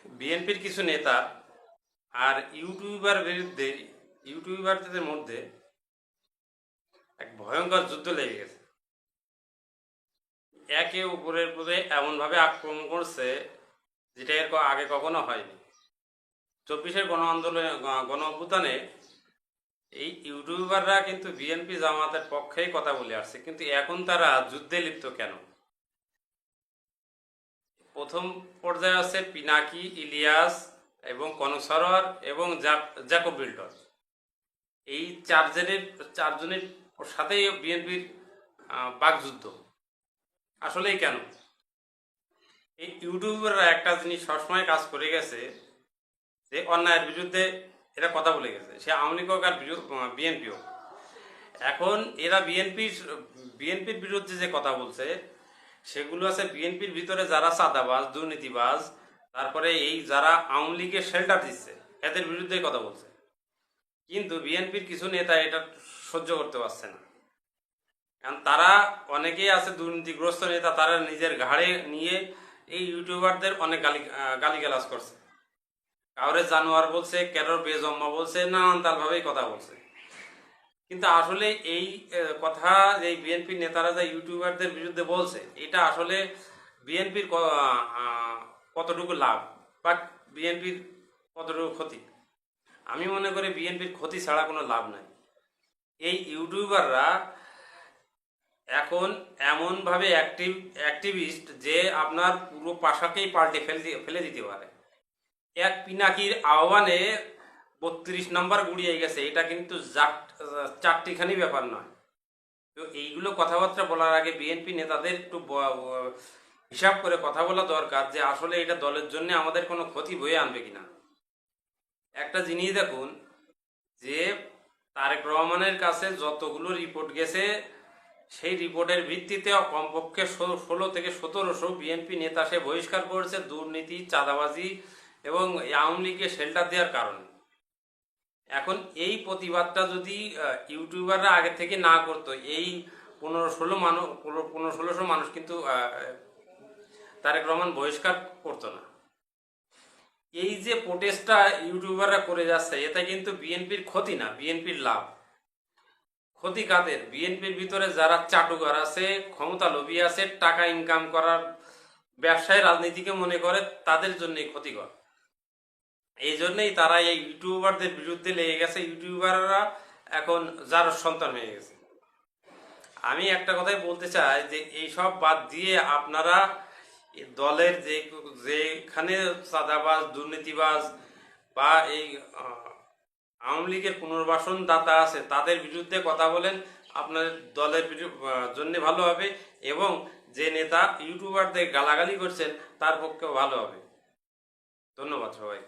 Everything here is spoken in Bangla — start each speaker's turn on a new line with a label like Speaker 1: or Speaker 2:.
Speaker 1: বিএনপির কিছু নেতা আর ইউটিউবারদের মধ্যে এক ভয়ঙ্কর যুদ্ধ লেগে গেছে। একে উপরের উপরে এমনভাবে আক্রমণ করছে যেটা এর আগে কখনো হয়নি। 24-এর গণ অভ্যুত্থানে এই ইউটিউবাররা কিন্তু বিএনপি জামাতের পক্ষেই কথা বলে আসছে, কিন্তু এখন তারা যুদ্ধে লিপ্ত কেন? প্রথম পর্যায়ে আছে পিনাকি, ইলিয়াস এবং কনক সরোয়ার এবং জ্যাকব বিল্টন। এই চারজনের সাথেই বিএনপির বাকযুদ্ধ। আসলেই কেন? এই ইউটিউবাররা একটা জিনিস সবসময় কাজ করে গেছে, যে অন্যায়ের বিরুদ্ধে এরা কথা বলে গেছে, সে আওয়ামী লীগ হোক আর বিএনপিও। এখন এরা বিএনপির বিরুদ্ধে যে কথা বলছে সেগুলো আছে বিএনপির ভিতরে যারা চাঁদাবাজ, দুর্নীতিবাজ, তারপরে এই যারা আওয়ামী লীগের শেল্টার দিচ্ছে এদের বিরুদ্ধে কথা বলছে। কিন্তু বিএনপির কিছু নেতা এটা সহ্য করতে পারছে না, কারণ তারা অনেকেই আছে দুর্নীতিগ্রস্ত নেতা, তারা নিজের ঘাড়ে নিয়ে এই ইউটিউবারদের অনেক গালিগালাজ করছে। কাউরে জানোয়ার বলছে, কারোর বেজম্মা বলছে, নানান তালভাবেই কথা বলছে। কিন্তু আসলে এই কথা এই বিএনপির নেতারা যা ইউটিউবারদের বিরুদ্ধে বলছে, এটা আসলে বিএনপির কতটুকু লাভ বা বিএনপির কতটুকু ক্ষতি? আমি মনে করি বিএনপির ক্ষতি ছাড়া কোনো লাভ নাই। এই ইউটিউবাররা এখন এমনভাবে অ্যাক্টিভিস্ট যে আপনার পুরো পাশাকেই পাল্টে ফেলে দিতে পারে। এক পিনাকির আহ্বানে 32 নম্বর গুড়িয়ে গেছে, এটা কিন্তু চারটিখানি ব্যাপার নয়। তো এইগুলো কথাবার্তা বলার আগে বিএনপি নেতাদের একটু হিসাব করে কথা বলা দরকার, যে আসলে এটা দলের জন্য আমাদের কোনো ক্ষতি বয়ে আনবে কিনা। একটা জিনিস দেখুন, যে তারেক রহমানের কাছে যতগুলো রিপোর্ট গেছে, সেই রিপোর্টের ভিত্তিতে কমপক্ষে 16 থেকে 1700 বিএনপি নেতা সে বহিষ্কার করেছে দুর্নীতি, চাঁদাবাজি এবং আওয়ামী লীগকে শেল্টার দেওয়ার কারণে। এখন এই প্রতিবাদটা যদি ইউটিউবাররা আগে থেকে না করতো, এই 1500 মানুষ কিন্তু তারেক রহমান বহিষ্কার করতো না। এই যে প্রোটেস্টটা ইউটিউবাররা করে যাচ্ছে, এটা কিন্তু বিএনপির ক্ষতি না, বিএনপির লাভ। ক্ষতি কাদের? বিএনপির ভিতরে যারা চাটুকার আছে, ক্ষমতা লোভী আছে, টাকা ইনকাম করার ব্যবসায় রাজনীতিকে মনে করে, তাদের জন্যই ক্ষতিকর। এই জন্যই তারা এই ইউটিউবারদের বিরুদ্ধে লেগে গেছে। ইউটিউবাররা এখন যার সন্তান হয়ে গেছে। আমি একটা কথাই বলতে চাই, যে এইসব বাদ দিয়ে আপনারা দলের যেখানে চাঁদাবাজ, দুর্নীতিবাজ বা এই আওয়ামী লীগের পুনর্বাসন দাতা আছে, তাদের বিরুদ্ধে কথা বলেন, আপনার দলের জন্য ভালো হবে, এবং যে নেতা ইউটিউবারদের গালাগালি করছেন তার পক্ষেও ভালো হবে। ধন্যবাদ সবাই।